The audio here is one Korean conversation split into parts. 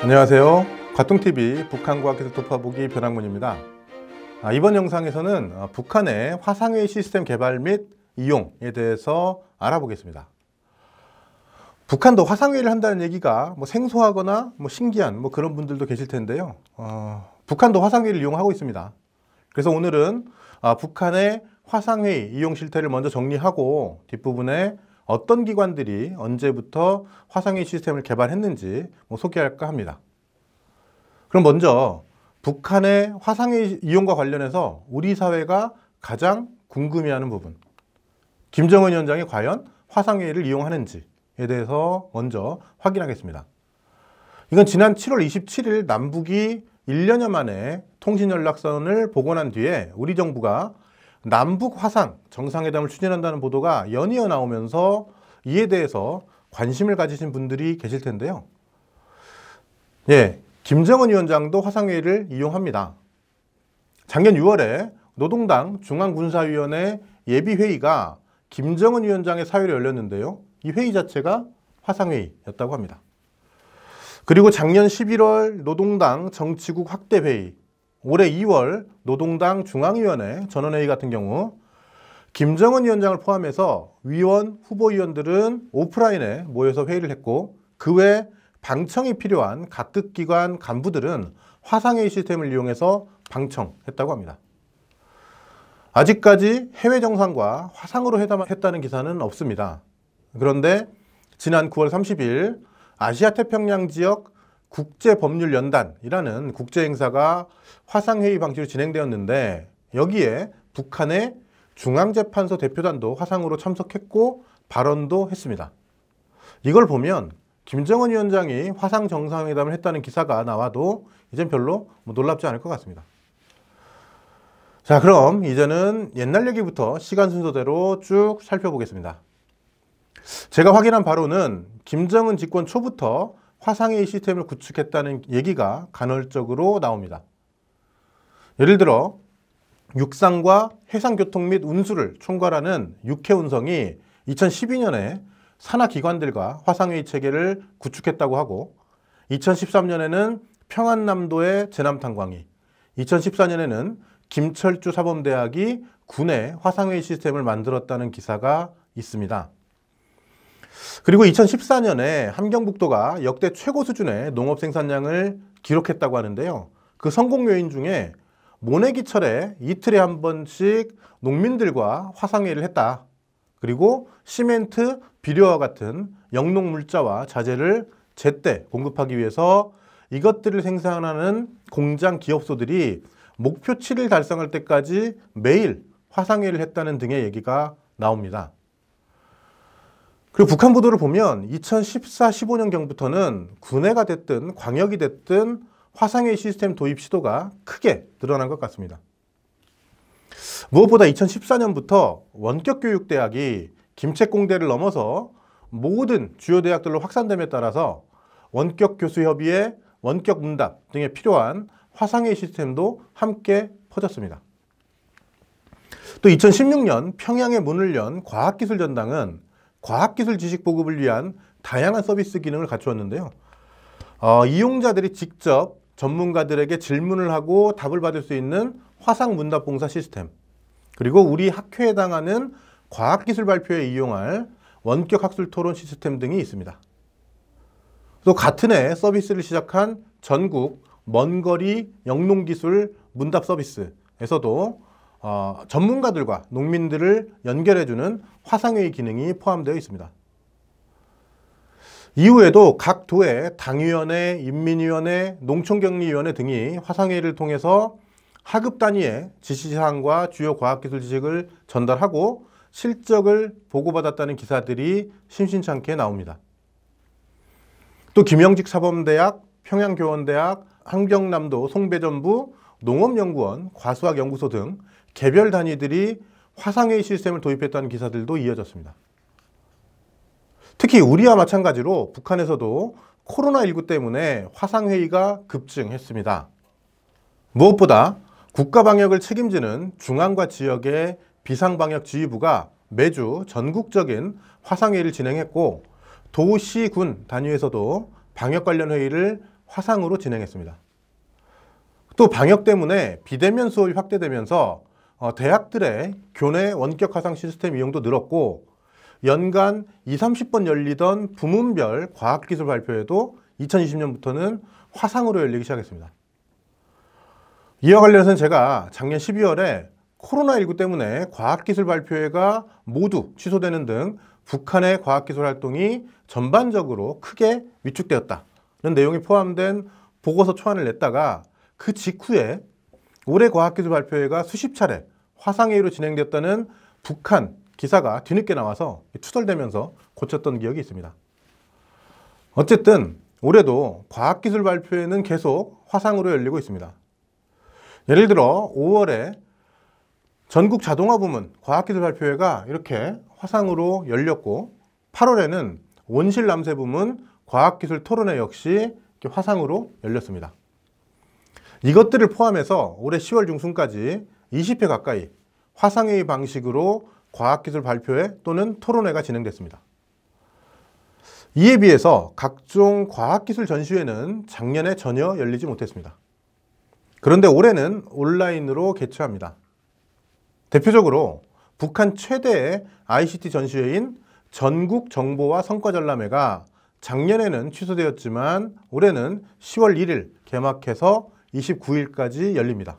안녕하세요. 과통TV 북한과학기술 돌파보기 변학문입니다. 이번 영상에서는 북한의 화상회의 시스템 개발 및 이용에 대해서 알아보겠습니다. 북한도 화상회의를 한다는 얘기가 생소하거나 신기한 그런 분들도 계실 텐데요. 북한도 화상회의를 이용하고 있습니다. 그래서 오늘은 북한의 화상회의 이용 실태를 먼저 정리하고 뒷부분에 어떤 기관들이 언제부터 화상회의 시스템을 개발했는지 소개할까 합니다. 그럼 먼저 북한의 화상회의 이용과 관련해서 우리 사회가 가장 궁금해하는 부분, 김정은 위원장이 과연 화상회의를 이용하는지에 대해서 먼저 확인하겠습니다. 이건 지난 7월 27일 남북이 1년여 만에 통신연락선을 복원한 뒤에 우리 정부가 남북 화상 정상회담을 추진한다는 보도가 연이어 나오면서 이에 대해서 관심을 가지신 분들이 계실 텐데요. 김정은 위원장도 화상회의를 이용합니다. 작년 6월에 노동당 중앙군사위원회 예비회의가 김정은 위원장의 사회로 열렸는데요. 이 회의 자체가 화상회의였다고 합니다. 그리고 작년 11월 노동당 정치국 확대회의, 올해 2월 노동당 중앙위원회 전원회의 같은 경우 김정은 위원장을 포함해서 위원, 후보위원들은 오프라인에 모여서 회의를 했고, 그 외 방청이 필요한 각급 기관 간부들은 화상회의 시스템을 이용해서 방청했다고 합니다. 아직까지 해외 정상과 화상으로 회담했다는 기사는 없습니다. 그런데 지난 9월 30일 아시아태평양 지역 국제법률연단이라는 국제행사가 화상회의 방식으로 진행되었는데, 여기에 북한의 중앙재판소 대표단도 화상으로 참석했고 발언도 했습니다. 이걸 보면 김정은 위원장이 화상 정상회담을 했다는 기사가 나와도 이젠 별로 놀랍지 않을 것 같습니다. 자, 그럼 이제는 옛날 얘기부터 시간 순서대로 쭉 살펴보겠습니다. 제가 확인한 바로는 김정은 집권 초부터 화상회의 시스템을 구축했다는 얘기가 간헐적으로 나옵니다. 예를 들어 육상과 해상교통 및 운수를 총괄하는 육해운성이 2012년에 산하기관들과 화상회의 체계를 구축했다고 하고, 2013년에는 평안남도의 제남탄광이, 2014년에는 김철주 사범대학이 군의 화상회의 시스템을 만들었다는 기사가 있습니다. 그리고 2014년에 함경북도가 역대 최고 수준의 농업 생산량을 기록했다고 하는데요. 그 성공 요인 중에 모내기철에 이틀에 한 번씩 농민들과 화상회의를 했다. 그리고 시멘트, 비료와 같은 영농물자와 자재를 제때 공급하기 위해서 이것들을 생산하는 공장 기업소들이 목표치를 달성할 때까지 매일 화상회의를 했다는 등의 얘기가 나옵니다. 그리고 북한 보도를 보면 2014-15년경부터는 군해가 됐든 광역이 됐든 화상회의 시스템 도입 시도가 크게 늘어난 것 같습니다. 무엇보다 2014년부터 원격교육대학이 김책공대를 넘어서 모든 주요 대학들로 확산됨에 따라서 원격교수협의회, 원격문답 등에 필요한 화상회의 시스템도 함께 퍼졌습니다. 또 2016년 평양에 문을 연 과학기술전당은 과학기술 지식 보급을 위한 다양한 서비스 기능을 갖추었는데요. 이용자들이 직접 전문가들에게 질문을 하고 답을 받을 수 있는 화상문답 봉사 시스템, 그리고 우리 학회에 해당하는 과학기술 발표에 이용할 원격학술 토론 시스템 등이 있습니다. 또 같은 해 서비스를 시작한 전국 먼거리 영농기술 문답 서비스에서도 전문가들과 농민들을 연결해주는 화상회의 기능이 포함되어 있습니다. 이후에도 각 도의 당위원회, 인민위원회, 농촌격리위원회 등이 화상회의를 통해서 하급 단위의 지시사항과 주요 과학기술 지식을 전달하고 실적을 보고받았다는 기사들이 심심찮게 나옵니다. 또 김영직 사범대학, 평양교원대학, 함경남도 송배전부, 농업연구원, 과수학연구소 등 개별 단위들이 화상회의 시스템을 도입했다는 기사들도 이어졌습니다. 특히 우리와 마찬가지로 북한에서도 코로나19 때문에 화상회의가 급증했습니다. 무엇보다 국가방역을 책임지는 중앙과 지역의 비상방역지휘부가 매주 전국적인 화상회의를 진행했고 도시, 군 단위에서도 방역 관련 회의를 화상으로 진행했습니다. 또 방역 때문에 비대면 수업이 확대되면서 대학들의 교내 원격 화상 시스템 이용도 늘었고 연간 20-30번 열리던 부문별 과학기술 발표회도 2020년부터는 화상으로 열리기 시작했습니다. 이와 관련해서는 제가 작년 12월에 코로나19 때문에 과학기술 발표회가 모두 취소되는 등 북한의 과학기술 활동이 전반적으로 크게 위축되었다는 내용이 포함된 보고서 초안을 냈다가 그 직후에 올해 과학기술 발표회가 수십 차례 화상회의로 진행됐다는 북한 기사가 뒤늦게 나와서 투덜대면서 고쳤던 기억이 있습니다. 어쨌든 올해도 과학기술 발표회는 계속 화상으로 열리고 있습니다. 예를 들어 5월에 전국 자동화 부문 과학기술 발표회가 이렇게 화상으로 열렸고 8월에는 온실 남새 부문 과학기술 토론회 역시 이렇게 화상으로 열렸습니다. 이것들을 포함해서 올해 10월 중순까지 20회 가까이 화상회의 방식으로 과학기술 발표회 또는 토론회가 진행됐습니다. 이에 비해서 각종 과학기술 전시회는 작년에 전혀 열리지 못했습니다. 그런데 올해는 온라인으로 개최합니다. 대표적으로 북한 최대의 ICT 전시회인 전국정보화 성과전람회가 작년에는 취소되었지만 올해는 10월 1일 개막해서 29일까지 열립니다.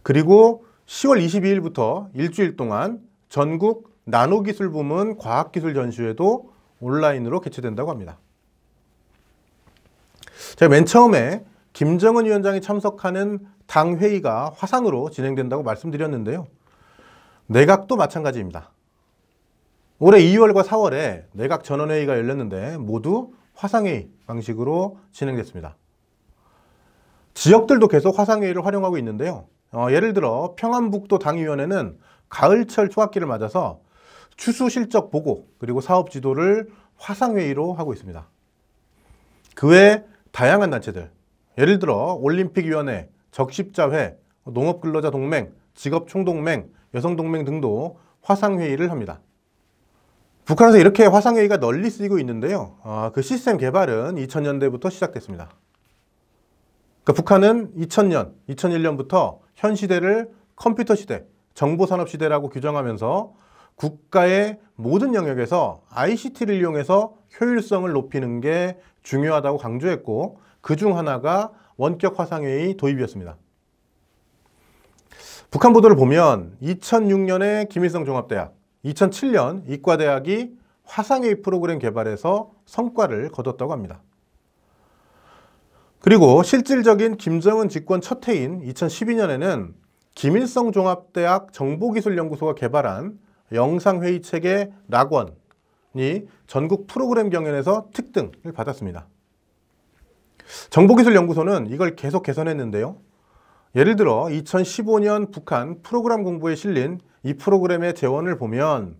그리고 10월 22일부터 일주일 동안 전국 나노기술 부문 과학기술 전시회도 온라인으로 개최된다고 합니다. 제가 맨 처음에 김정은 위원장이 참석하는 당 회의가 화상으로 진행된다고 말씀드렸는데요. 내각도 마찬가지입니다. 올해 2월과 4월에 내각 전원회의가 열렸는데 모두 화상회의 방식으로 진행됐습니다. 지역들도 계속 화상회의를 활용하고 있는데요. 예를 들어 평안북도 당위원회는 가을철 휴학기를 맞아서 추수 실적 보고 그리고 사업 지도를 화상회의로 하고 있습니다. 그 외 다양한 단체들, 예를 들어 올림픽위원회, 적십자회, 농업근로자동맹, 직업총동맹, 여성동맹 등도 화상회의를 합니다. 북한에서 이렇게 화상회의가 널리 쓰이고 있는데요. 그 시스템 개발은 2000년대부터 시작됐습니다. 그러니까 북한은 2000년, 2001년부터 현 시대를 컴퓨터 시대, 정보산업 시대라고 규정하면서 국가의 모든 영역에서 ICT를 이용해서 효율성을 높이는 게 중요하다고 강조했고 그중 하나가 원격 화상회의 도입이었습니다. 북한 보도를 보면 2006년에 김일성 종합대학, 2007년 이과대학이 화상회의 프로그램 개발에서 성과를 거뒀다고 합니다. 그리고 실질적인 김정은 집권 첫 해인 2012년에는 김일성 종합대학 정보기술연구소가 개발한 영상회의체계 락원이 전국 프로그램 경연에서 특등을 받았습니다. 정보기술연구소는 이걸 계속 개선했는데요. 예를 들어 2015년 북한 프로그램 공부에 실린 이 프로그램의 재원을 보면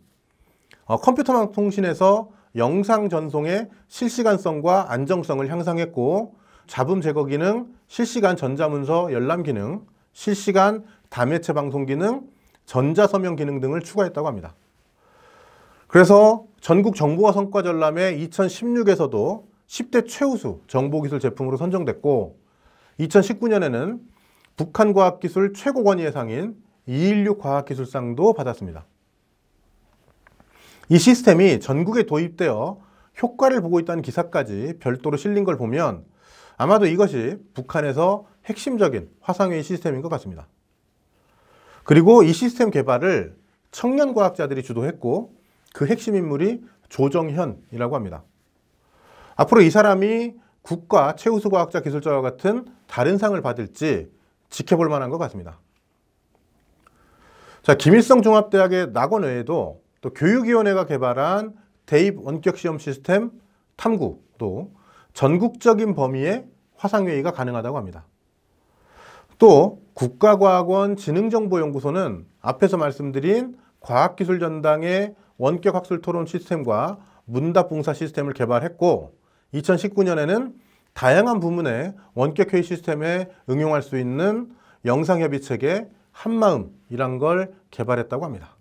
컴퓨터망 통신에서 영상 전송의 실시간성과 안정성을 향상했고 잡음 제거 기능, 실시간 전자문서 열람 기능, 실시간 다매체 방송 기능, 전자서명 기능 등을 추가했다고 합니다. 그래서 전국 정보화 성과 전람회 2016에서도 10대 최우수 정보기술 제품으로 선정됐고 2019년에는 북한과학기술 최고권위의 상인 216 과학기술상도 받았습니다. 이 시스템이 전국에 도입되어 효과를 보고 있다는 기사까지 별도로 실린 걸 보면 아마도 이것이 북한에서 핵심적인 화상회의 시스템인 것 같습니다. 그리고 이 시스템 개발을 청년 과학자들이 주도했고 그 핵심 인물이 조정현이라고 합니다. 앞으로 이 사람이 국가 최우수 과학자 기술자와 같은 다른 상을 받을지 지켜볼 만한 것 같습니다. 자, 김일성 종합대학의 낙원 외에도 또 교육위원회가 개발한 대입 원격시험 시스템 탐구도 전국적인 범위의 화상회의가 가능하다고 합니다. 또 국가과학원 지능정보연구소는 앞에서 말씀드린 과학기술전당의 원격학술 토론 시스템과 문답 봉사 시스템을 개발했고 2019년에는 다양한 부문의 원격회의 시스템에 응용할 수 있는 영상협의체계 한마음이란 걸 개발했다고 합니다.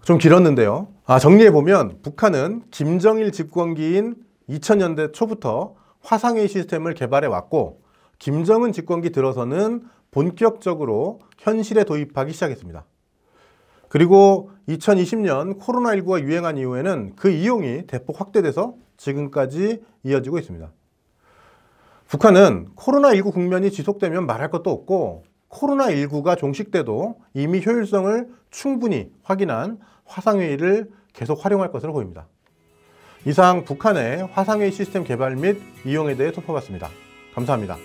좀 길었는데요. 정리해보면 북한은 김정일 집권기인 2000년대 초부터 화상회의 시스템을 개발해 왔고, 김정은 집권기 들어서는 본격적으로 현실에 도입하기 시작했습니다. 그리고 2020년 코로나19가 유행한 이후에는 그 이용이 대폭 확대돼서 지금까지 이어지고 있습니다. 북한은 코로나19 국면이 지속되면 말할 것도 없고, 코로나19가 종식돼도 이미 효율성을 충분히 확인한 화상회의를 계속 활용할 것으로 보입니다. 이상 북한의 화상회의 시스템 개발 및 이용에 대해 짚어봤습니다. 감사합니다.